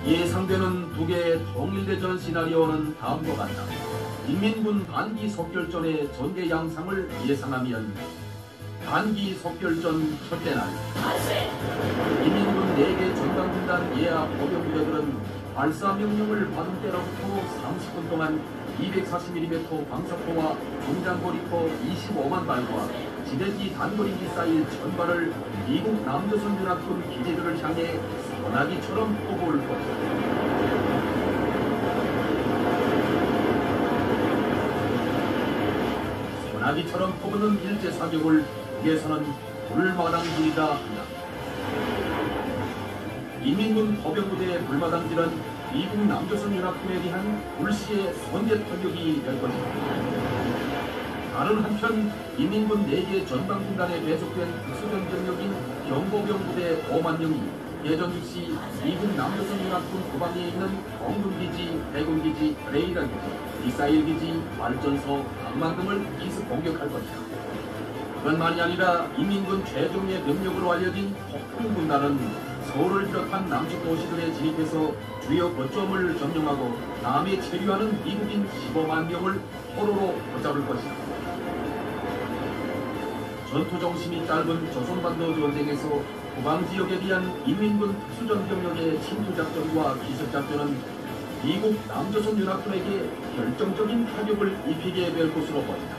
예상되는 두 개의 통일대전 시나리오는 다음과 같다. 인민군 반기 석결전의 전개 양상을 예상하면 반기 석결전 첫째 날 인민군 4개 전방군단 예하 보병부대들은 발사 명령을 받은 때로부터 30분 동안 240mm 방사포와 중장거리포 25만 발과 지대지 단거리 미사일 전발을 미국 남조선 연합군 기지들을 향해 소나기처럼 쏘볼 것이다. 소나기처럼 퍼붓는 일제사격을 북에서는 불마당질이다 한다. 인민군 보병부대의 불마당질은 미국 남조선 연합군에 대한 불시의 선제 타격이 될 것이다. 다른 한편 인민군 4개 전방군단에 배속된 특수전 병력인 경보병부대 5만 명이 예전 즉시 미국 남조선 연합군 후방에 있는 공군기지, 해군기지, 레이더기지, 미사일기지, 발전소, 방만 등을 기습 공격할 것이다. 그것만이 아니라 인민군 최종의 병력으로 알려진 폭풍군단은 서울을 비롯한 남측 도시들에 진입해서 주요 거점을 점령하고 남에 체류하는 미국인 15만 명을 포로로 붙잡을 것이다. 전투 정신이 짧은 조선반도 전쟁에서 후방지역에 대한 인민군 특수전 병력의 침투작전과 기습작전은 미국 남조선 연합군에게 결정적인 타격을 입히게 될 것으로 보인다.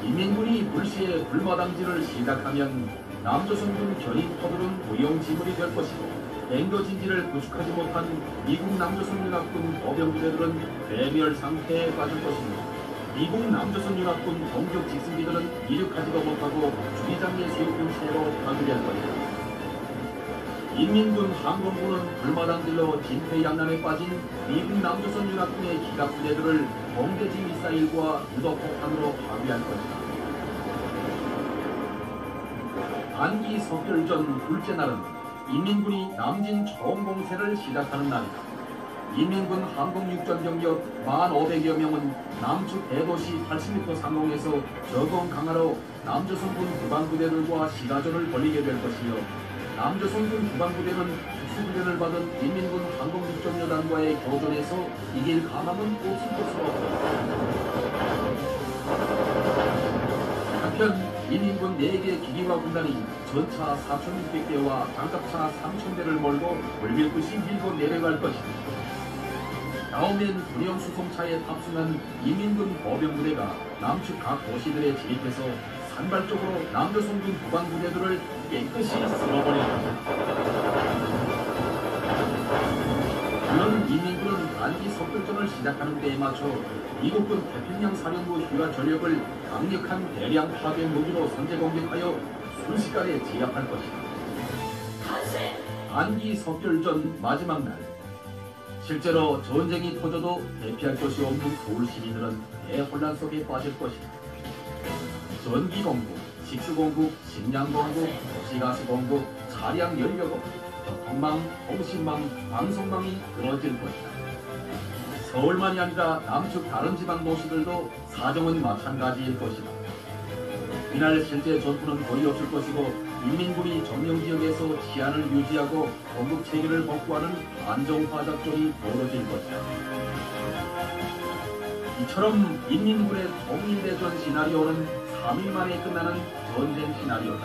인민군이 불시에 불마당질을 시작하면 남조선군 견인포들은 무용지물이 될 것이고 앵거진지를 구축하지 못한 미국 남조선 연합군 보병부대들은 괴멸 상태에 빠질 것이며 미국 남조선 연합군 공격 직승기들은 이륙하지도 못하고 주기장의 세우군 채로 파괴될 것이다. 인민군 항공부는 불마당질로 진퇴양난에 빠진 미국 남조선 연합군의 기갑부대들을 공대지 미사일과 유도폭탄으로 파괴할 것이다. 반기 석결전 둘째 날은 인민군이 남진 총공세를 시작하는 날이다. 인민군 항공육전 병력 1,500여 명은 남측 대도시 80m 상공에서 저공 강화로 남조선군 후방부대들과 시가전을 벌이게 될 것이며 남조선군 후방부대는 특수부대를 받은 인민군 항공육전여단과의 교전에서 이길 가망은 없을 것으로 보인다. 한편 인민군 4개 기기화 군단이 전차 4,600대와 장갑차 3,000대를 몰고 물밀듯이 밀고 내려갈 것이다. 다음엔 군용 수송차에 탑승한 인민군 보병부대가 남측 각 도시들에 진입해서 산발적으로 남조선군 후방부대들을 깨끗이 쓸어버릴 것이다. 물론 인민군은 반기 석결전을 시작하는 때에 맞춰 미국군 태평양 사령부 휴가 전력을 강력한 대량 파괴 무기로 선제 공격하여 순식간에 제압할 것이다. 반기 석결전 마지막 날 실제로 전쟁이 터져도 대피할 것이 없는 서울 시민들은 대혼란 속에 빠질 것이다. 전기공급, 식수공급, 식량공급, 도시가스공급, 차량 연료공급, 교통망, 통신망, 방송망이 끊어질 것이다. 서울만이 아니라 남측 다른 지방 도시들도 사정은 마찬가지일 것이다. 이날 실제 전투는 거의 없을 것이고 인민군이 점령지역에서 치안을 유지하고 공급체계를 복구하는 안정화 작전이 벌어질 것이다. 이처럼 인민군의 통일대전 시나리오는 3일 만에 끝나는 전쟁 시나리오다.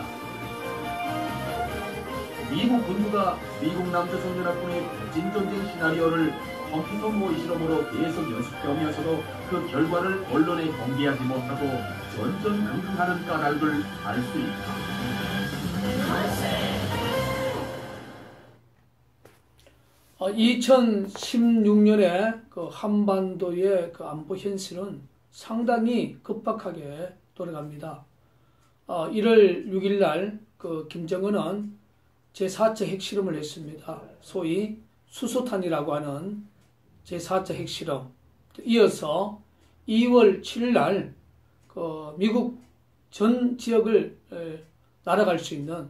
미국 군부가 미국 남조선 연합군의 부진전쟁 시나리오를 컴퓨터 모의 실험으로 계속 연습해오면서도 그 결과를 언론에 공개하지 못하고 전전긍긍하는 까닭을 알 수 있다. 2016년에 그 한반도의 그 안보 현실은 상당히 급박하게 돌아갑니다. 1월 6일 날 그 김정은은 제4차 핵실험을 했습니다. 소위 수소탄이라고 하는 제4차 핵실험. 이어서 2월 7일 날 그 미국 전 지역을 날아갈 수 있는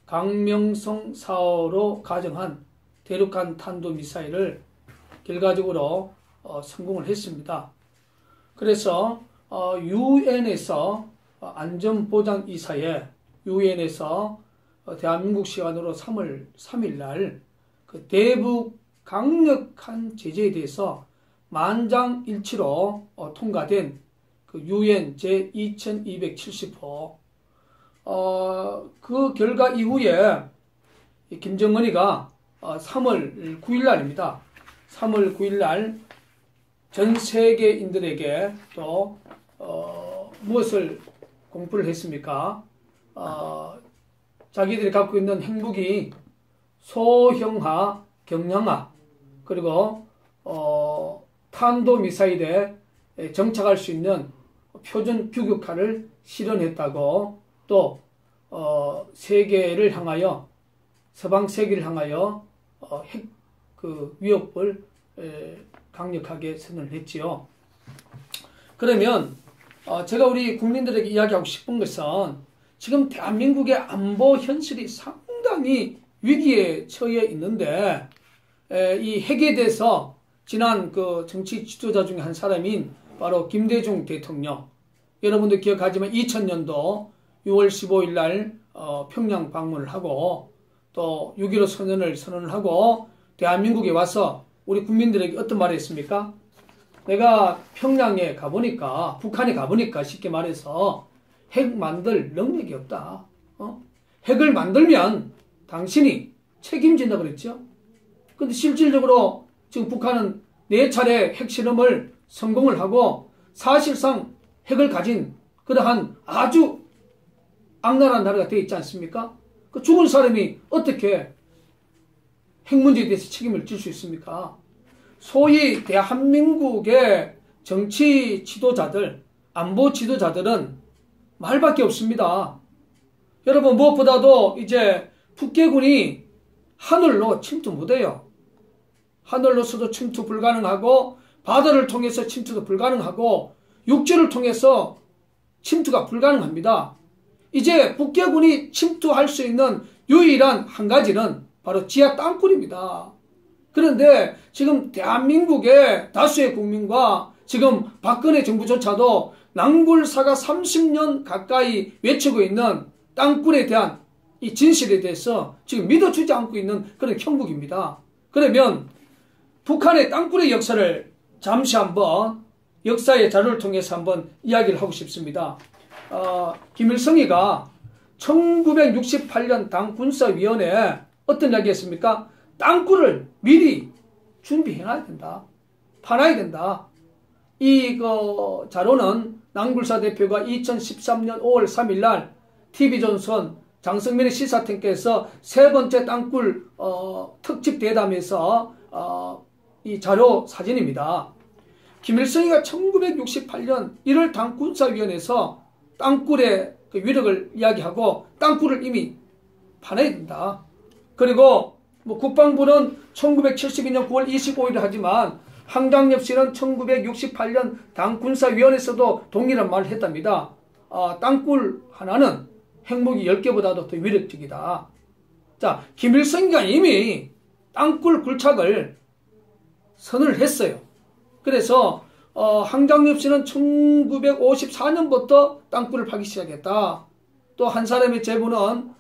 강명성 4호로 가정한 대륙간 탄도미사일을 결과적으로 성공을 했습니다. 그래서 유엔에서 안전보장이사회 유엔에서 대한민국 시간으로 3월 3일 날 그 그 대북 강력한 제재에 대해서 만장일치로 통과된 그 유엔 제2270호 그 결과 이후에 김정은이가 3월 9일 날입니다. 3월 9일 날 전 세계인들에게 또 무엇을 공포를 했습니까? 자기들이 갖고 있는 핵무기 소형화, 경량화, 그리고 탄도미사일에 정착할 수 있는 표준 규격화를 실현했다고 또 세계를 향하여 서방 세계를 향하여 핵 그 위협을 강력하게 선언을 했지요. 그러면 제가 우리 국민들에게 이야기하고 싶은 것은 지금 대한민국의 안보 현실이 상당히 위기에 처해 있는데 이 핵에 대해서 지난 그 정치 지도자 중에 한 사람인 바로 김대중 대통령, 여러분들 기억하지만 2000년도 6월 15일 날 평양 방문을 하고 또 6.15 선언을 하고 대한민국에 와서 우리 국민들에게 어떤 말을 했습니까? 내가 평양에 가보니까, 북한에 가보니까 쉽게 말해서 핵 만들 능력이 없다. 핵을 만들면 당신이 책임진다 그랬죠. 근데 실질적으로 지금 북한은 4차례 핵실험을 성공을 하고 사실상 핵을 가진 그러한 아주 악랄한 나라가 되어 있지 않습니까? 그 죽은 사람이 어떻게 핵 문제에 대해서 책임을 질 수 있습니까? 소위 대한민국의 정치 지도자들, 안보 지도자들은 말밖에 없습니다. 여러분, 무엇보다도 이제 북괴군이 하늘로 침투 못해요. 하늘로서도 침투 불가능하고 바다를 통해서 침투도 불가능하고 육지를 통해서 침투가 불가능합니다. 이제 북괴군이 침투할 수 있는 유일한 한 가지는 바로 지하 땅굴입니다. 그런데 지금 대한민국의 다수의 국민과 지금 박근혜 정부조차도 낭굴사가 30년 가까이 외치고 있는 땅굴에 대한 이 진실에 대해서 지금 믿어주지 않고 있는 그런 형국입니다. 그러면 북한의 땅굴의 역사를 잠시 한번 역사의 자료를 통해서 한번 이야기를 하고 싶습니다. 김일성이가 1968년 당군사위원회에 어떤 이야기 했습니까? 땅굴을 미리 준비해놔야 된다. 파놔야 된다. 이 자료는 낭굴사 대표가 2013년 5월 3일 날 TV조선 장성민의 시사탱크에서 세 번째 땅굴 특집 대담에서 이 자료 사진입니다. 김일성이가 1968년 1월 당군사위원회에서 땅굴의 그 위력을 이야기하고 땅굴을 이미 파놔야 된다. 그리고 국방부는 1972년 9월 25일을 하지만 한강엽씨는 1968년 당군사위원회에서도 동일한 말을 했답니다. 땅굴 하나는 핵무기 10개보다도 더 위력적이다. 자, 김일성이가 이미 땅굴 굴착을 선언을 했어요. 그래서 한강엽씨는 1954년부터 땅굴을 파기 시작했다. 또 한 사람의 제보는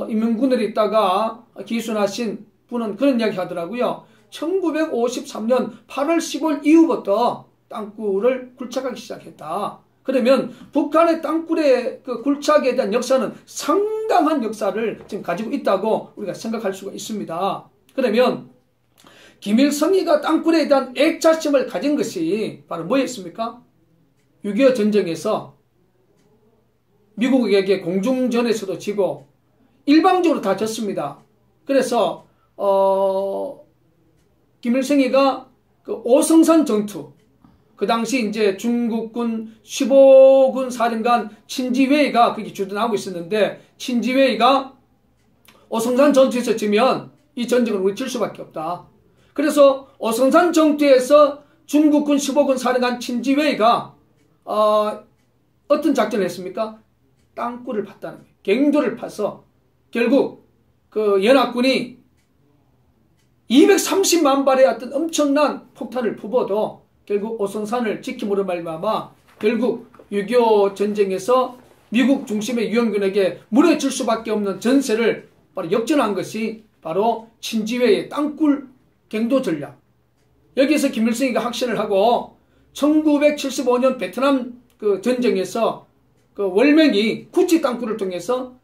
인민군에 있다가 기순하신 분은 그런 이야기 하더라고요. 1953년 8월 15일 이후부터 땅굴을 굴착하기 시작했다. 그러면 북한의 땅굴의 그 굴착에 대한 역사는 상당한 역사를 지금 가지고 있다고 우리가 생각할 수가 있습니다. 그러면 김일성이가 땅굴에 대한 애착심을 가진 것이 바로 뭐였습니까? 6.25 전쟁에서 미국에게 공중전에서도 지고 일방적으로 다 졌습니다. 그래서 김일성이가 그 오성산 전투, 그 당시 이제 중국군 15군 사령관 친지웨이가 거기 주둔하고 있었는데, 친지웨이가 오성산 전투에서 지면 이 전쟁을 우리 질 수밖에 없다. 그래서 오성산 전투에서 중국군 15군 사령관 친지웨이가 어떤 작전을 했습니까? 땅굴을 팠다는 거예요. 갱도를 파서 결국 그 연합군이 230만 발의 어떤 엄청난 폭탄을 부어도 결국 오성산을 지킴으로 말미암아 결국 6.25 전쟁에서 미국 중심의 유엔군에게 무너질 수밖에 없는 전세를 바로 역전한 것이 바로 친지회의 땅굴 갱도 전략. 여기서 김일성이가 확신을 하고 1975년 베트남 그 전쟁에서 그 월명이 구치 땅굴을 통해서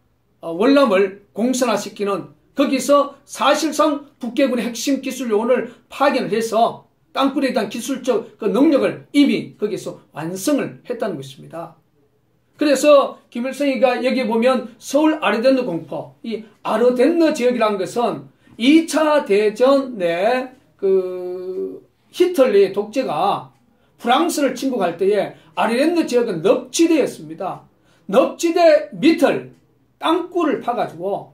월남을 공산화시키는, 거기서 사실상 북계군의 핵심 기술 요원을 파견을 해서 땅굴에 대한 기술적 그 능력을 이미 거기서 완성을 했다는 것입니다. 그래서 김일성이가 여기 보면 서울 아르덴느 공포, 이 아르덴느 지역이라는 것은 2차 대전 내 그 히틀러의 독재가 프랑스를 침공할 때에 아르덴느 지역은 늪지대였습니다. 늪지대 밑을 땅굴을 파가지고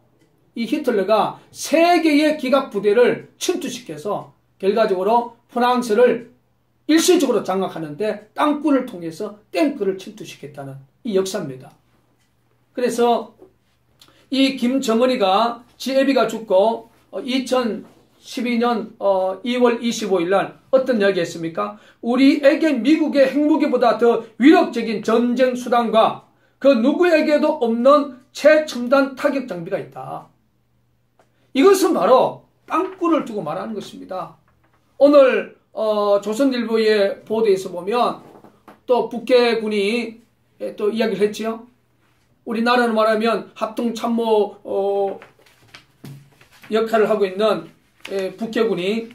이 히틀러가 3개의 기갑 부대를 침투시켜서 결과적으로 프랑스를 일시적으로 장악하는데 땅굴을 통해서 탱크를 침투시켰다는 이 역사입니다. 그래서 이 김정은이가 지 애비가 죽고 2012년 2월 25일 날 어떤 이야기 했습니까? 우리에게 미국의 핵무기보다 더 위력적인 전쟁 수단과 그 누구에게도 없는 최첨단 타격 장비가 있다. 이것은 바로 땅굴을 두고 말하는 것입니다. 오늘 조선일보의 보도에서 보면 또 북해군이 또 이야기를 했지요. 우리나라로 말하면 합동참모 역할을 하고 있는 북해군이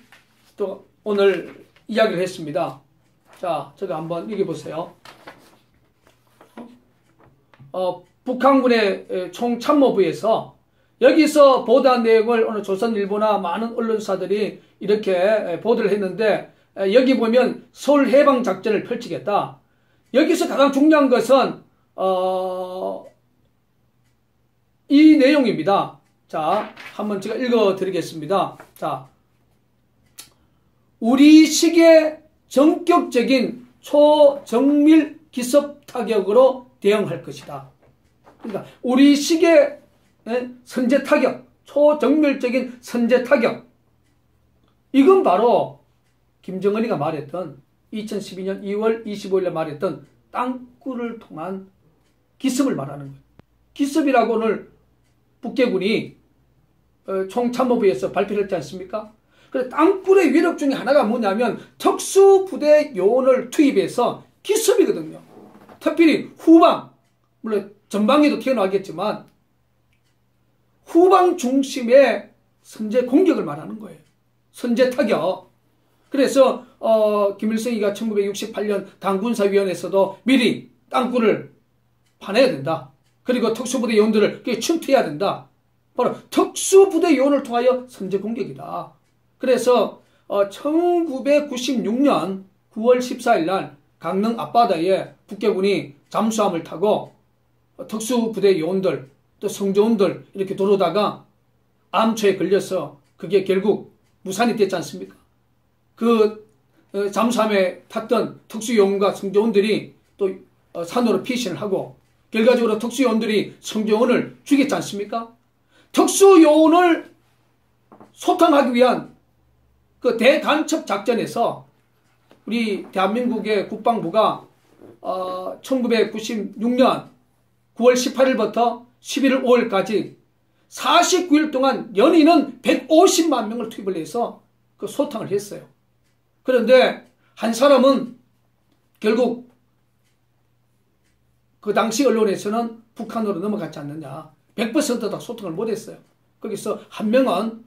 또 오늘 이야기를 했습니다. 자, 저거 한번 읽어보세요. 북한군의 총참모부에서 여기서 보도한 내용을 오늘 조선일보나 많은 언론사들이 이렇게 보도를 했는데, 여기 보면 서울 해방작전을 펼치겠다. 여기서 가장 중요한 것은 이 내용입니다. 자, 한번 제가 읽어드리겠습니다. 자, 우리식의 전격적인 초정밀 기습 타격으로 대응할 것이다. 그러니까 우리식의 선제 타격, 초정밀적인 선제 타격. 이건 바로 김정은이가 말했던 2012년 2월 25일에 말했던 땅굴을 통한 기습을 말하는 거예요. 기습이라고 오늘 북계군이 총참모부에서 발표를 했지 않습니까? 그래서 땅굴의 위력 중에 하나가 뭐냐면 특수부대 요원을 투입해서 기습이거든요. 특별히 후방, 물론 전방에도 튀어나가겠지만 후방 중심의 선제 공격을 말하는 거예요. 선제 타격. 그래서 김일성이가 1968년 당군사위원회에서도 미리 땅굴을 파내야 된다. 그리고 특수부대 요원들을 침투해야 된다. 바로 특수부대 요원을 통하여 선제 공격이다. 그래서 1996년 9월 14일 날 강릉 앞바다에 북계군이 잠수함을 타고 특수부대 요원들 또 성조원들 이렇게 들어오다가 암초에 걸려서 그게 결국 무산이 됐지 않습니까? 그 잠수함에 탔던 특수요원과 성조원들이 또 산으로 피신을 하고 결과적으로 특수요원들이 성조원을 죽였지 않습니까? 특수요원을 소탕하기 위한 그 대간첩 작전에서 우리 대한민국의 국방부가 1996년 9월 18일부터 11월 5일까지 49일 동안 연인은 150만 명을 투입을 해서 그 소탕을 했어요. 그런데 한 사람은 결국 그 당시 언론에서는 북한으로 넘어갔지 않느냐. 100% 다 소통을 못했어요. 거기서 한 명은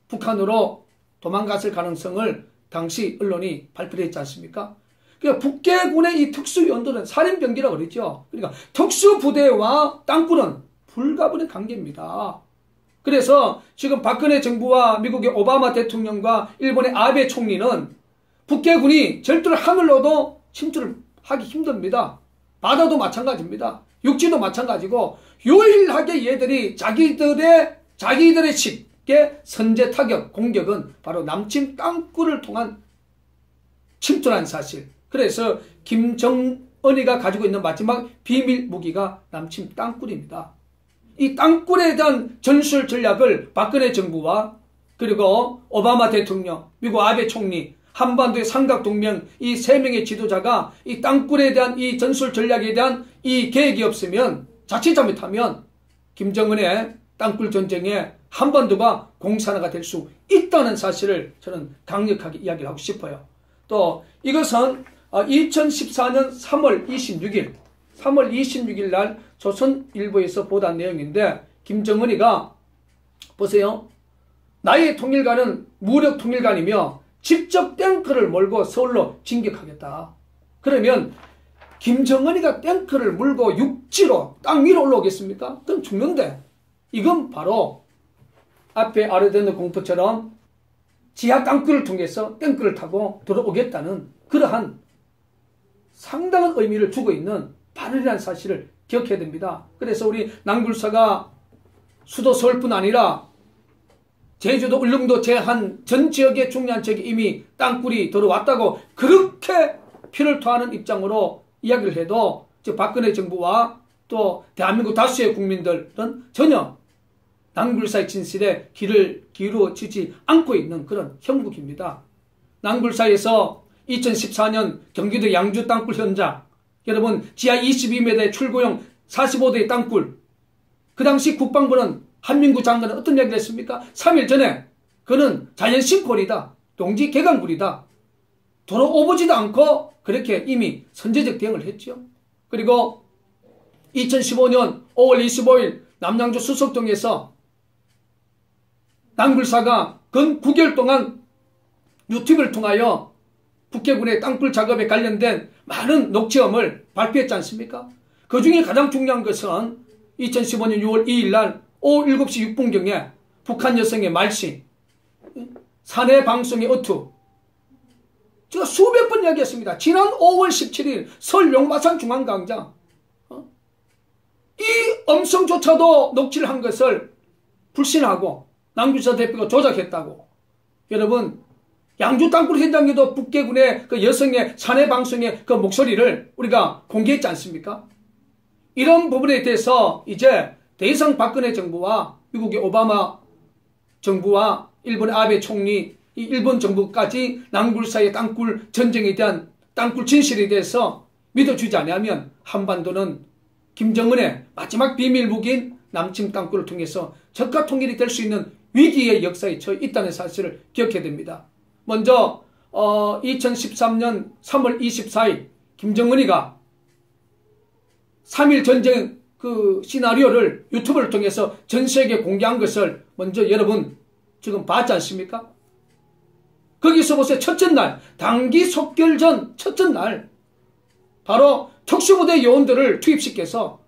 북한으로 도망갔을 가능성을 당시 언론이 발표를 했지 않습니까? 그러니까 북계군의 이 특수요원들은 살인병기라고 그러죠. 그러니까 특수부대와 땅굴은 불가분의 관계입니다. 그래서 지금 박근혜 정부와 미국의 오바마 대통령과 일본의 아베 총리는 북계군이 절대로 하늘로도 침투를 하기 힘듭니다. 바다도 마찬가지입니다. 육지도 마찬가지고 유일하게 얘들이 자기들의 쉽게 선제 타격 공격은 바로 남침 땅굴을 통한 침투라는 사실. 그래서 김정은이가 가지고 있는 마지막 비밀 무기가 남침 땅굴입니다. 이 땅굴에 대한 전술 전략을 박근혜 정부와 그리고 오바마 대통령, 미국 아베 총리, 한반도의 삼각동맹 이 3명의 지도자가 이 땅굴에 대한 이 전술 전략에 대한 이 계획이 없으면 자칫 잘못하면 김정은의 땅굴 전쟁에 한반도가 공산화가 될 수 있다는 사실을 저는 강력하게 이야기를 하고 싶어요. 또 이것은 2014년 3월 26일 날 조선일보에서 보도한 내용인데, 김정은이가 보세요. 나의 통일관은 무력 통일관이며 직접 탱크를 몰고 서울로 진격하겠다. 그러면 김정은이가 탱크를 몰고 육지로 땅 위로 올라오겠습니까? 그럼 죽는데, 이건 바로 앞에 아르데르 공포처럼 지하 땅굴을 통해서 탱크를 타고 들어오겠다는 그러한 상당한 의미를 주고 있는 발언이라는 사실을 기억해야 됩니다. 그래서 우리 남굴사가 수도 서울뿐 아니라 제주도, 울릉도 제한 전 지역의 중요한 지역에 이미 땅굴이 들어왔다고 그렇게 피를 토하는 입장으로 이야기를 해도, 즉 박근혜 정부와 또 대한민국 다수의 국민들은 전혀 남굴사의 진실에 귀를 기울여주지 않고 있는 그런 형국입니다. 남굴사에서 2014년 경기도 양주 땅굴 현장, 여러분 지하 22m의 출구용 45도의 땅굴, 그 당시 국방부는 한민구 장관은 어떤 이야기를 했습니까? 3일 전에 그는 자연신골이다, 동지 개강굴이다, 돌아오보지도 않고 그렇게 이미 선제적 대응을 했죠. 그리고 2015년 5월 25일 남양주 수석동에서 남굴사가 근 9개월 동안 유튜브를 통하여 북해군의 땅굴 작업에 관련된 많은 녹취음을 발표했지 않습니까? 그 중에 가장 중요한 것은 2015년 6월 2일 날 오후 7시 6분경에 북한 여성의 말씨, 사내 방송의 어투, 제가 수백 번 이야기했습니다. 지난 5월 17일 서울 용마산 중앙광장, 이 음성조차도 녹취를 한 것을 불신하고 남규사 대표가 조작했다고. 여러분, 양주 땅굴 현장에도 북해군의 그 여성의 사내 방송의 그 목소리를 우리가 공개했지 않습니까? 이런 부분에 대해서 이제 더 이상 박근혜 정부와 미국의 오바마 정부와 일본의 아베 총리, 이 일본 정부까지 남굴사의 땅굴 전쟁에 대한 땅굴 진실에 대해서 믿어주지 않으면 한반도는 김정은의 마지막 비밀 무기인 남침 땅굴을 통해서 적가 통일이 될 수 있는 위기의 역사에 처해 있다는 사실을 기억해야 됩니다. 먼저 2013년 3월 24일 김정은이가 3.1 전쟁 그 시나리오를 유튜브를 통해서 전 세계에 공개한 것을 먼저 여러분 지금 봤지 않습니까? 거기서 보세요. 첫째 날, 단기 속결전 첫째 날, 바로 특수부대 요원들을 투입시켜서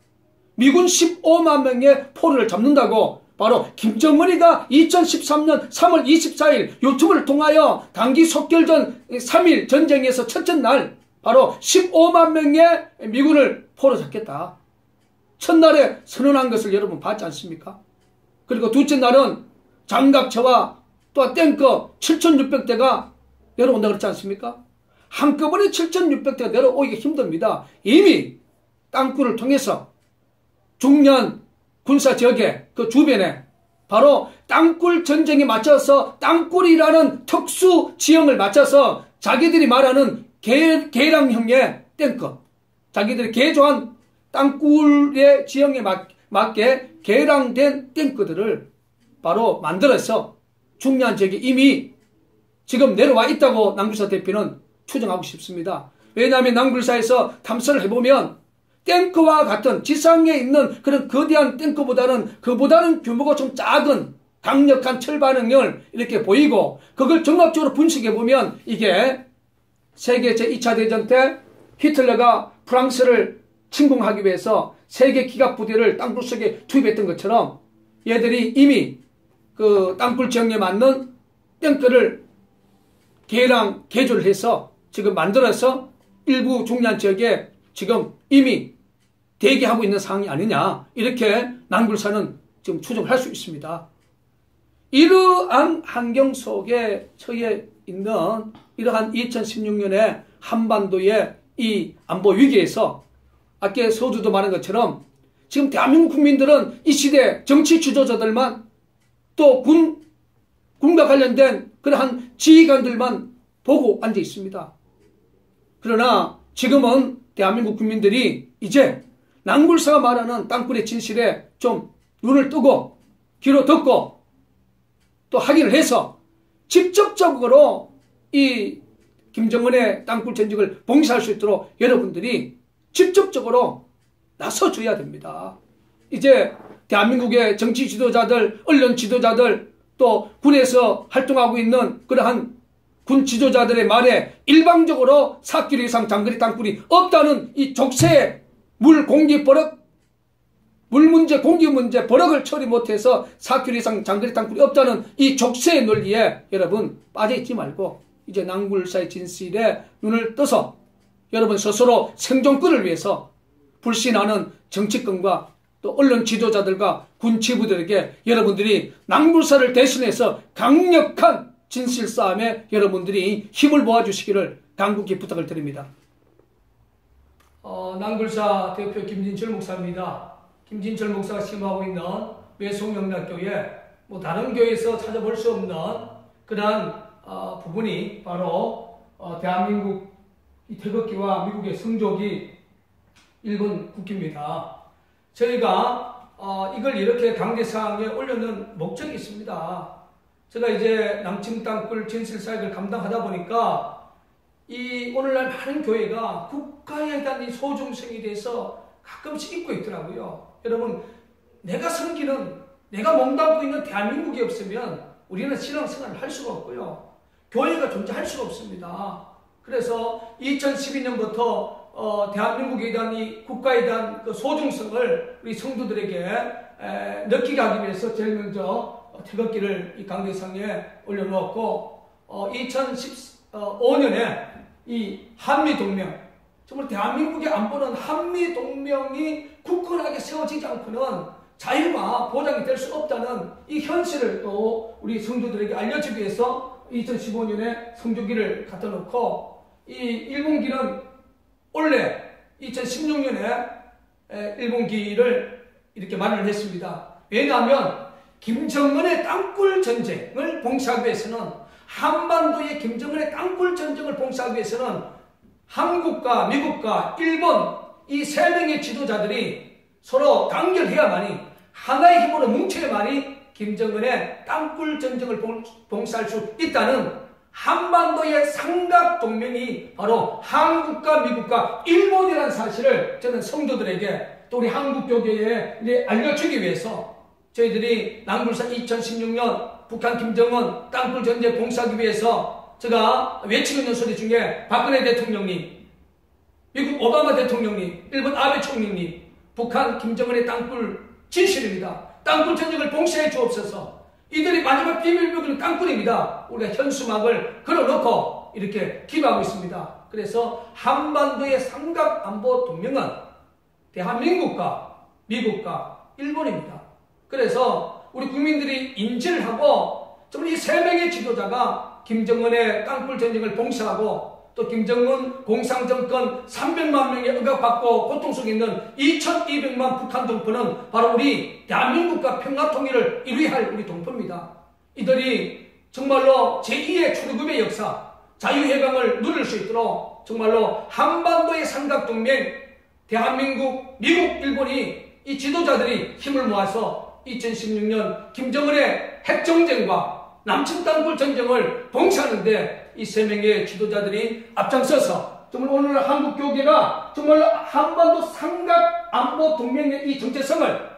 미군 15만 명의 포로를 잡는다고 바로 김정은이가 2013년 3월 24일 유튜브를 통하여 단기 속결전 3.1 전쟁에서 첫째 날 바로 15만 명의 미군을 포로 잡겠다. 첫날에 선언한 것을 여러분 봤지 않습니까? 그리고 둘째 날은 장갑차와 또 탱크 7,600대가 내려온다 그랬지 않습니까? 한꺼번에 7,600대가 내려오기가 힘듭니다. 이미 땅굴을 통해서 중년 군사 지역의 그 주변에 바로 땅굴 전쟁에 맞춰서 땅굴이라는 특수 지형을 맞춰서 자기들이 말하는 계량형의 탱크, 자기들이 개조한 땅굴의 지형에 맞게 개량된 탱크들을 바로 만들어서 중요한 지역에 이미 지금 내려와 있다고 남굴사 대표는 추정하고 싶습니다. 왜냐하면 남굴사에서 탐사를 해보면 탱크와 같은 지상에 있는 그런 거대한 탱크보다는 그보다는 규모가 좀 작은 강력한 철반응을 이렇게 보이고, 그걸 종합적으로 분析해보면 이게 세계 제2차 대전 때 히틀러가 프랑스를 침공하기 위해서 세계 기갑부대를 땅굴 속에 투입했던 것처럼 얘들이 이미 그 땅굴 지형에 맞는 탱크를 개조를 해서 지금 만들어서 일부 중요한 지역에 지금 이미 대기하고 있는 상황이 아니냐, 이렇게 남굴사는 지금 추정을 할 수 있습니다. 이러한 환경 속에 처해 있는 이러한 2016년에 한반도의 이 안보 위기에서 아까 서두도 말한 것처럼 지금 대한민국 국민들은 이 시대 정치 주도자들만 또 군과 관련된 그러한 지휘관들만 보고 앉아 있습니다. 그러나 지금은 대한민국 국민들이 이제 남굴사가 말하는 땅굴의 진실에 좀 눈을 뜨고 귀로 듣고 또 확인을 해서 직접적으로 이 김정은의 땅굴 전쟁을 봉쇄할 수 있도록 여러분들이 직접적으로 나서줘야 됩니다. 이제 대한민국의 정치 지도자들, 언론 지도자들, 또 군에서 활동하고 있는 그러한 군 지도자들의 말에 일방적으로 4km 이상 장거리 땅굴이 없다는 이 족쇄의 물 문제, 공기 문제, 버럭을 처리 못해서 4km 이상 장거리 땅굴이 없다는 이 족쇄의 논리에 여러분 빠져있지 말고 이제 낭굴사의 진실에 눈을 떠서 여러분 스스로 생존권을 위해서 불신하는 정치권과 또 언론 지도자들과 군 지부들에게 여러분들이 낭굴사를 대신해서 강력한 진실 싸움에 여러분들이 힘을 모아주시기를 간곡히 부탁을 드립니다. 낭굴사 대표 김진철 목사입니다. 김진철 목사가 심호하고 있는 외송영락교회, 다른 교회에서 찾아볼 수 없는 그러한 부분이 바로 대한민국 태극기와 미국의 성조기 일본 국기입니다. 저희가 이걸 이렇게 강대상에 올려놓은 목적이 있습니다. 제가 이제 남침 땅굴 진실 사역을 감당하다 보니까 이 오늘날 많은 교회가 국가에 대한 이 소중성에 대해서 가끔씩 잊고 있더라고요. 여러분, 내가 섬기는, 내가 몸담고 있는 대한민국이 없으면 우리는 신앙생활을 할 수가 없고요. 교회가 존재할 수가 없습니다. 그래서 2012년부터 대한민국에 대한 이 국가에 대한 그 소중성을 우리 성도들에게 느끼게 하기 위해서 제일 먼저 태극기를 이 강대상에 올려놓았고 2015년에 이 한미동맹, 정말 대한민국의 안보는 한미동맹이 굳건하게 세워지지 않고는 자유가 보장이 될 수 없다는 이 현실을 또 우리 성도들에게 알려주기 위해서 2015년에 성조기를 갖다 놓고 이 일본기는 원래 2016년에 일본기를 이렇게 마련을 했습니다. 왜냐하면 김정은의 땅굴 전쟁을 봉쇄하기 위해서는, 한반도의 김정은의 땅굴 전쟁을 봉쇄하기 위해서는 한국과 미국과 일본 이 세 명의 지도자들이 서로 단결해야만이, 하나의 힘으로 뭉쳐야만이 김정은의 땅굴 전쟁을 봉쇄할 수 있다는 한반도의 삼각동맹이 바로 한국과 미국과 일본이라는 사실을 저는 성도들에게 또 우리 한국교계에 알려주기 위해서 저희들이 낭굴사 2016년 북한 김정은 땅굴 전쟁 봉쇄하기 위해서 제가 외치고 있는 소리 중에 박근혜 대통령님, 미국 오바마 대통령님, 일본 아베 총리님, 북한 김정은의 땅굴 진실입니다. 땅굴 전쟁을 봉쇄해 주옵소서. 이들이 마지막 비밀무기는 땅굴입니다. 우리가 현수막을 걸어놓고 이렇게 기도하고 있습니다. 그래서 한반도의 삼각안보 동맹은 대한민국과 미국과 일본입니다. 그래서 우리 국민들이 인지를 하고 정말 이 세 명의 지도자가 김정은의 땅굴 전쟁을 봉쇄하고 또 김정은 공산정권 300만 명의 억압받고 고통 속에 있는 2200만 북한 동포는 바로 우리 대한민국과 평화통일을 이루할 우리 동포입니다. 이들이 정말로 제2의 출애굽의 역사, 자유해방을 누릴 수 있도록 정말로 한반도의 삼각동맹, 대한민국, 미국, 일본이 이 지도자들이 힘을 모아서 2016년 김정은의 핵정쟁과 남침 땅굴 전쟁을 봉쇄하는데 이 세 명의 지도자들이 앞장서서 정말 오늘 한국 교계가 정말 한반도 삼각 안보 동맹의 이 정체성을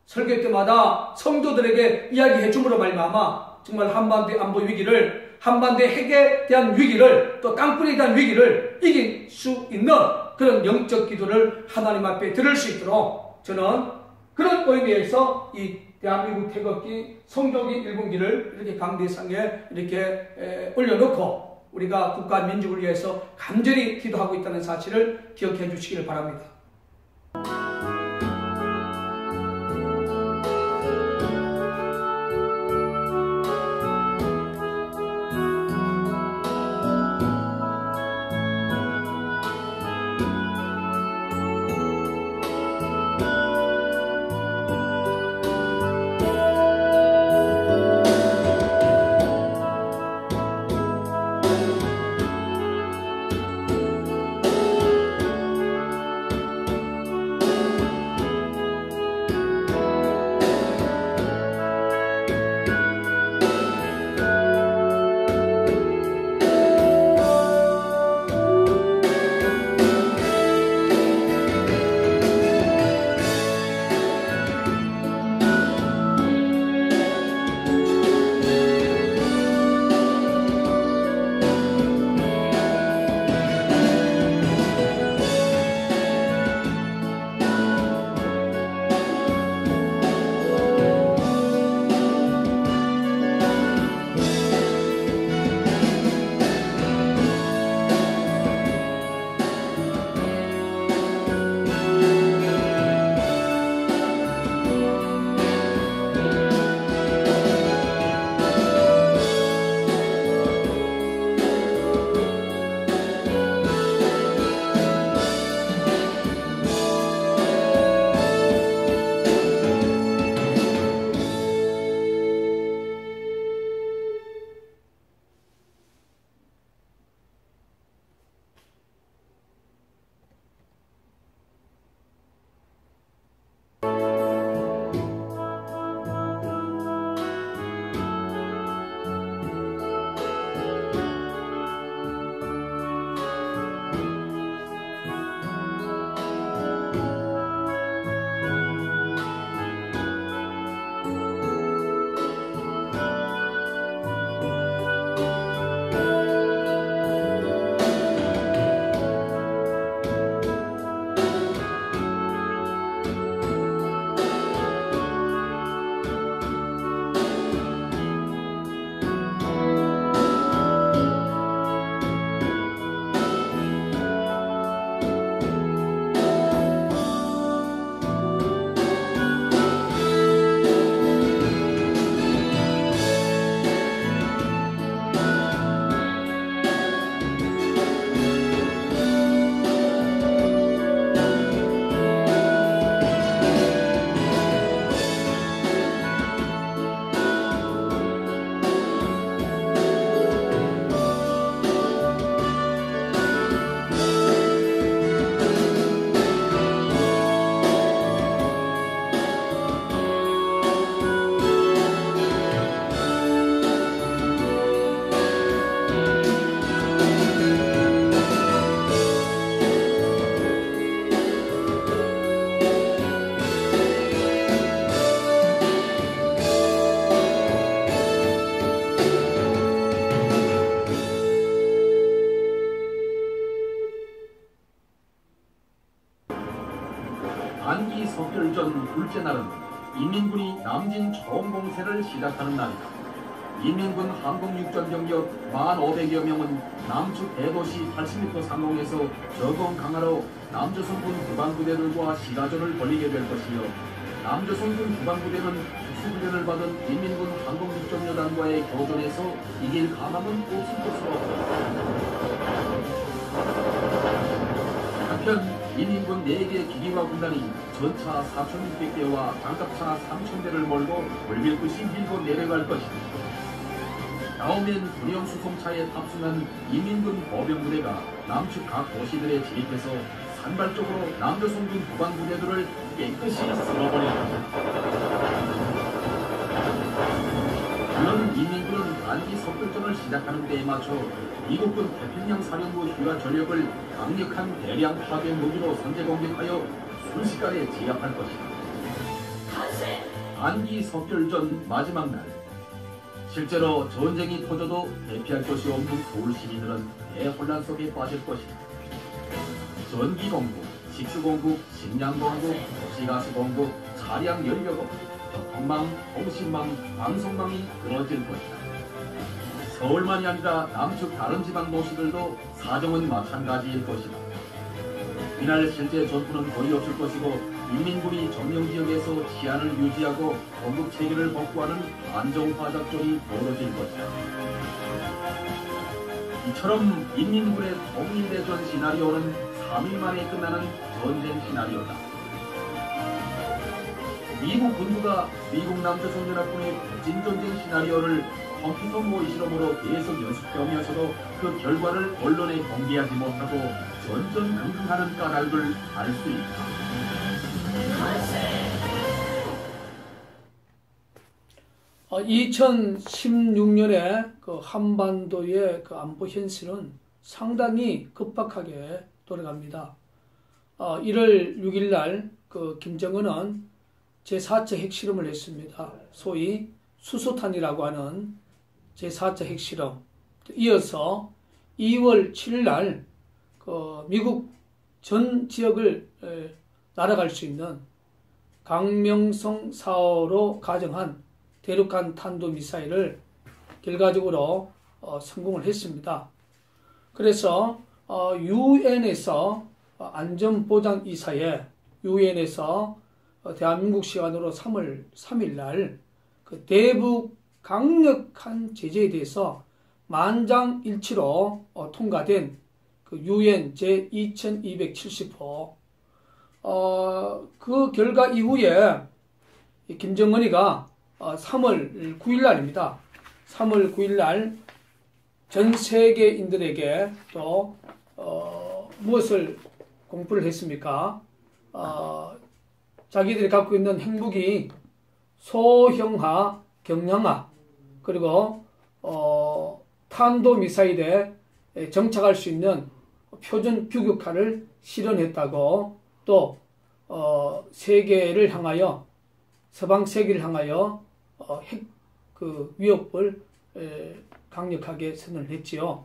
설교 때마다 성도들에게 이야기해 줌으로 말미암아 정말 한반도의 안보 위기를, 한반도의 핵에 대한 위기를, 또 땅굴에 대한 위기를 이길 수 있는 그런 영적 기도를 하나님 앞에 드릴 수 있도록 저는 그런 의미에서 이 대한민국 태극기, 성조기 일본기를 이렇게 강대상에 이렇게 올려놓고 우리가 국가 민족을 위해서 간절히 기도하고 있다는 사실을 기억해 주시기를 바랍니다. 석결 전 둘째 날은 인민군이 남진 처음 공세를 시작하는 날이다. 인민군 항공육전 병력 1,500여 명은 남측 대도시 80m 상공에서 저공 강화로 남조선군 국방부대들과 시가전을 벌이게 될 것이요. 남조선군 국방부대는 특수훈련을 받은 인민군 항공육전여단과의 교전에서 이길 가망은 없을 것으로 한편 인민군 4개 기기화 군단이 전차 4,600대와 장갑차 3,000대를 몰고 불밀듯이 밀고 내려갈 것이다. 다음엔 군용 수송차에 탑승한 인민군 보병부대가 남측 각 도시들에 진입해서 산발적으로 남조선군 국방부대들을 깨끗이 쓸어버릴 것이다. 물론 인민군은 단기 석결전을 시작하는 때에 맞춰 미국군 태평양 사령부 휴가 전력을 강력한 대량 파괴 무기로 선제 공격하여 순식간에 제압할 것이다. 단기 석결전 마지막 날, 실제로 전쟁이 터져도 대피할 것이 없는 서울 시민들은 대혼란 속에 빠질 것이다. 전기공급, 식수공급, 식량공급, 도시가스공급, 차량 연료공, 교통망, 통신망, 방송망이 끊어질 것이다. 서울만이 아니라 남측 다른 지방 도시들도 사정은 마찬가지일 것이다. 이날 실제 전투는 거의 없을 것이고 인민군이 점령지역에서 치안을 유지하고 공급체계를 복구하는 안정화 작전이 벌어질 것이다. 이처럼 인민군의 통일대전 시나리오는 3일 만에 끝나는 전쟁 시나리오다. 미국 군부가 미국 남조선연합군의 진전쟁 시나리오를 컴퓨터 모의 실험으로 계속 연습해오면서도 그 결과를 언론에 공개하지 못하고 전전긍긍하는 까닭을 알 수 있다. 2016년에 그 한반도의 그 안보 현실은 상당히 급박하게 돌아갑니다. 1월 6일 날 그 김정은은 제4차 핵실험을 했습니다. 소위 수소탄이라고 하는 제4차 핵실험. 이어서 2월 7일 날 그 미국 전 지역을 날아갈 수 있는 강명성 4호로 가정한 대륙간 탄도미사일을 결과적으로 성공을 했습니다. 그래서 유엔에서 안전보장이사회 유엔에서 대한민국 시간으로 3월 3일 날 그 대북 강력한 제재에 대해서 만장일치로 통과된 그 유엔 제2270호 그 결과 이후에 김정은이가 3월 9일 날입니다. 3월 9일 날 전 세계인들에게 또 무엇을 공포를 했습니까? 자기들이 갖고 있는 핵무기 소형화, 경량화, 그리고 탄도미사일에 정착할 수 있는 표준 규격화를 실현했다고 또 세계를 향하여 서방 세계를 향하여 핵 그 위협을 강력하게 선언을 했지요.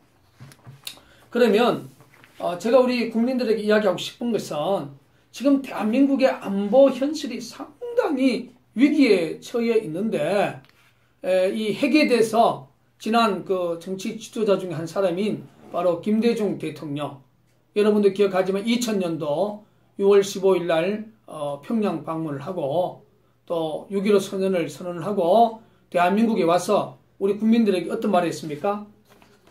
그러면 제가 우리 국민들에게 이야기하고 싶은 것은 지금 대한민국의 안보 현실이 상당히 위기에 처해 있는데 이 핵에 대해서 지난 그 정치 지도자 중에 한 사람인 바로 김대중 대통령, 여러분도 기억하지만 2000년도 6월 15일 날 평양 방문을 하고 또 6.15 선언을 하고 대한민국에 와서 우리 국민들에게 어떤 말을 했습니까?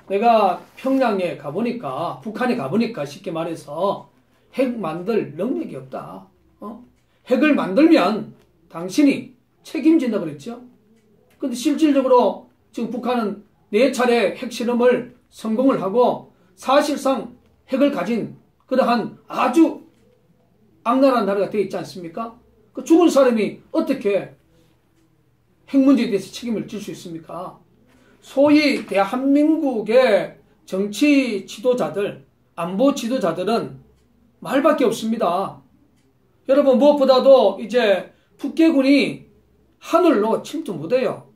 내가 평양에 가보니까, 북한에 가보니까 쉽게 말해서 핵 만들 능력이 없다. 핵을 만들면 당신이 책임진다 그랬죠. 근데 실질적으로 지금 북한은 4차례 핵실험을 성공을 하고 사실상 핵을 가진 그러한 아주 악랄한 나라가 되어 있지 않습니까? 그 죽은 사람이 어떻게 핵 문제에 대해서 책임을 질 수 있습니까? 소위 대한민국의 정치 지도자들, 안보 지도자들은 말밖에 없습니다. 여러분, 무엇보다도 이제 북괴군이 하늘로 침투 못해요.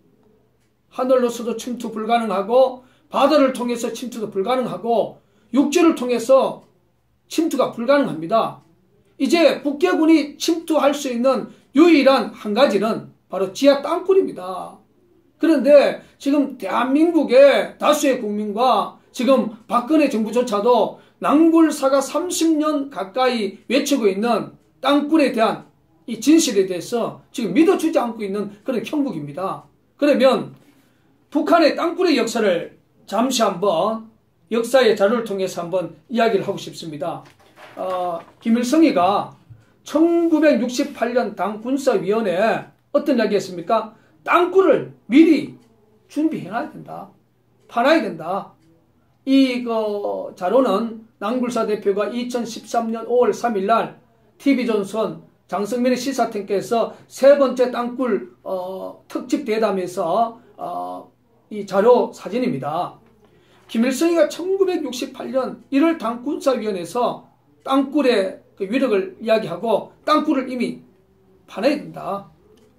하늘로서도 침투 불가능하고 바다를 통해서 침투도 불가능하고 육지를 통해서 침투가 불가능합니다. 이제 북괴군이 침투할 수 있는 유일한 한 가지는 바로 지하 땅굴입니다. 그런데 지금 대한민국의 다수의 국민과 지금 박근혜 정부조차도 낭굴사가 30년 가까이 외치고 있는 땅굴에 대한 이 진실에 대해서 지금 믿어주지 않고 있는 그런 형국입니다. 그러면 북한의 땅굴의 역사를 잠시 한번 역사의 자료를 통해서 한번 이야기를 하고 싶습니다. 김일성이가 1968년 당군사위원회에 어떤 이야기 했습니까? 땅굴을 미리 준비해놔야 된다. 파놔야 된다. 이 자료는 낭굴사 대표가 2013년 5월 3일 날 TV조선 장성민의 시사탱크에서 세 번째 땅굴 특집 대담에서 이 자료 사진입니다. 김일성이가 1968년 1월 당군사위원회에서 땅굴의 그 위력을 이야기하고 땅굴을 이미 파내야 된다.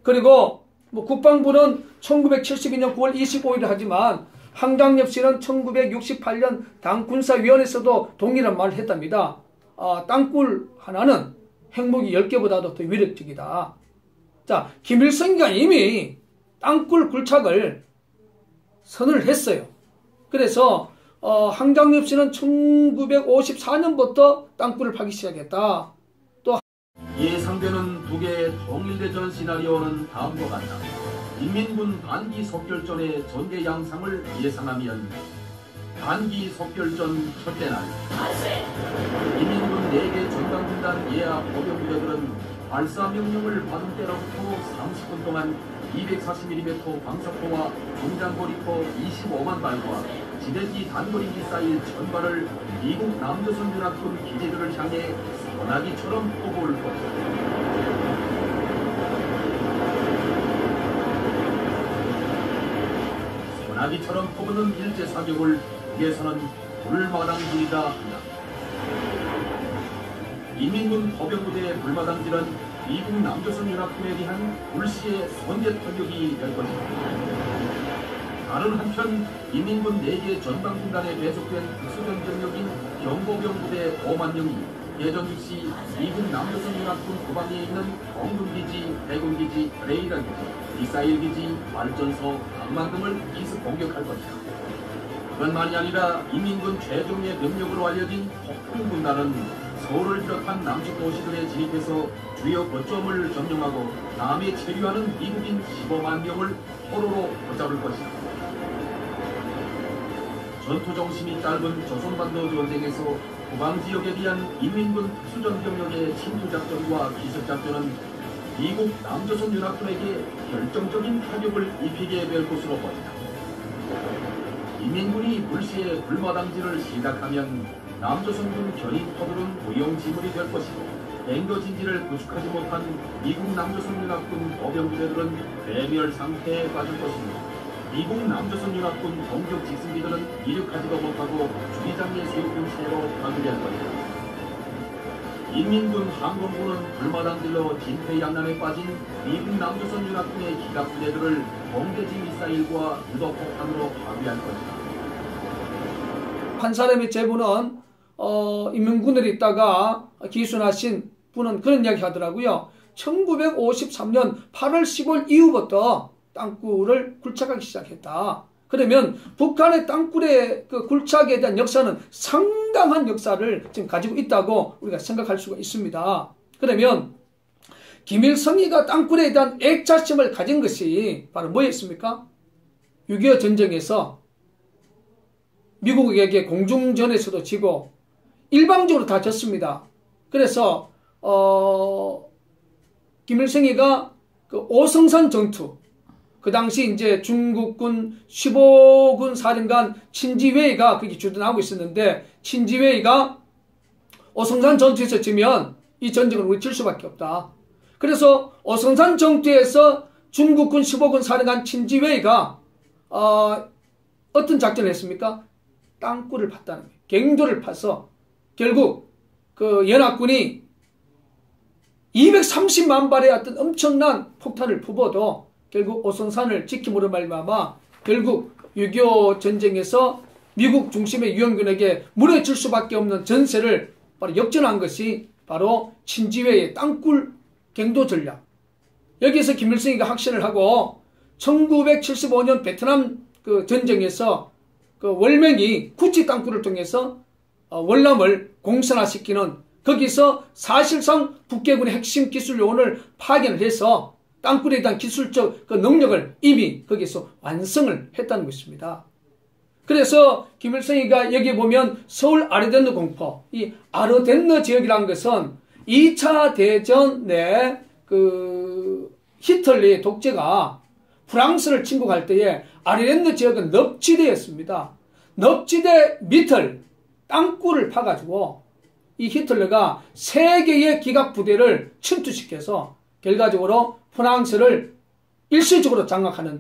그리고 국방부는 1972년 9월 25일을 하지만 한강엽씨는 1968년 당군사위원회에서도 동일한 말을 했답니다. 땅굴 하나는 핵무기 10개보다도 더 위력적이다. 자, 김일성이가 이미 땅굴 굴착을 선언을 했어요. 그래서 한강엽씨는 1954년부터 땅굴을 파기 시작했다. 또 예상되는 두 개의 통일대전 시나리오는 다음과 같다. 인민군 단기 속결전의 전개 양상을 예상하면 단기 속결전 첫째 날 인민군 4개 전방군단 예하 보병부대들은 발사명령을 받은 때로부터 30분 동안 240mm 방사포와 중장거리포 25만 발과 지대지 단거리 미사일 전발을 미국 남조선 연합군 기지들을 향해 소나기처럼 쏘고올 것이다. 소나기처럼 퍼붓는 일제사격을 위해서는 불마당질이다 한다. 인민군 보병부대의 불마당질은 미국 남조선 연합군에 대한 불시의 선제 타격이 될 것이다. 다른 한편 인민군 4개 전방군단에 배속된 특수전 병력인 경보병부대 5만 명이 예전 즉시 미국 남조선 연합군 후방에 있는 공군기지, 해군기지, 레이더기지, 미사일기지, 발전소, 방만 등을 기습 공격할 것이다. 그것만이 아니라 인민군 최종의 병력으로 알려진 폭풍군단은 서울을 비롯한 남쪽 도시들에 진입해서 주요 거점을 점령하고 남에 체류하는 미국인 15만 명을 포로로 붙잡을 것이다. 전투 정신이 짧은 조선반도 전쟁에서 후방지역에 대한 인민군 특수전병력의 침투작전과 기습작전은 미국 남조선 연합군에게 결정적인 타격을 입히게 될 것으로 보인다. 인민군이 불시에 불마당질을 시작하면 남조선군 견인포들은 무용지물이 될 것이고 뱅거진지를 구축하지 못한 미국 남조선 연합군 보병부대들은 괴멸 상태에 빠질 것이며 미국 남조선 연합군 공격 직승기들은 이륙하지도 못하고 주기장에 세우군 채로 파괴될 것이다. 인민군 항공부는 불마당질로 진퇴양난에 빠진 미국 남조선 연합군의 기갑부대들을 공대지 미사일과 유도폭탄으로 파괴할 것이다. 한 사람의 제보는 인민군들이 있다가 기순하신 분은 그런 이야기 하더라고요. 1953년 8월 15일 이후부터 땅굴을 굴착하기 시작했다. 그러면 북한의 땅굴의 그 굴착에 대한 역사는 상당한 역사를 지금 가지고 있다고 우리가 생각할 수가 있습니다. 그러면 김일성이가 땅굴에 대한 애착심을 가진 것이 바로 뭐였습니까? 6.25 전쟁에서 미국에게 공중전에서도 지고 일방적으로 다 졌습니다. 그래서 김일성이가 그 오성산 전투, 그 당시 이제 중국군 15군 사령관 친지웨이가 거기 주둔하고 있었는데 친지웨이가 오성산 전투에서 지면 이 전쟁을 우리 질 수밖에 없다. 그래서 오성산 전투에서 중국군 15군 사령관 친지웨이가 어떤 작전을 했습니까? 땅굴을 팠다는 거예요. 갱도를 파서 결국 그 연합군이 230만 발의 어떤 엄청난 폭탄을 부어도 결국 오성산을 지킴으로 말미암아 결국 6.25 전쟁에서 미국 중심의 유엔군에게 무너질 수밖에 없는 전세를 바로 역전한 것이 바로 친지회의 땅굴 갱도 전략. 여기서 김일성이가 확신을 하고 1975년 베트남 그 전쟁에서 그 월맹이 구치 땅굴을 통해서 월남을 공산화시키는, 거기서 사실상 북계군의 핵심 기술 요원을 파견을 해서 땅굴에 대한 기술적 그 능력을 이미 거기서 완성을 했다는 것입니다. 그래서 김일성이가 여기 보면 서울 아르덴느 공포, 이 아르덴느 지역이라는 것은 2차 대전 내 그 히틀러의 독재가 프랑스를 침공할 때에 아르덴느 지역은 늪지대였습니다. 늪지대 밑을 땅굴을 파가지고 이 히틀러가 3개의 기갑 부대를 침투시켜서 결과적으로 프랑스를 일시적으로 장악하는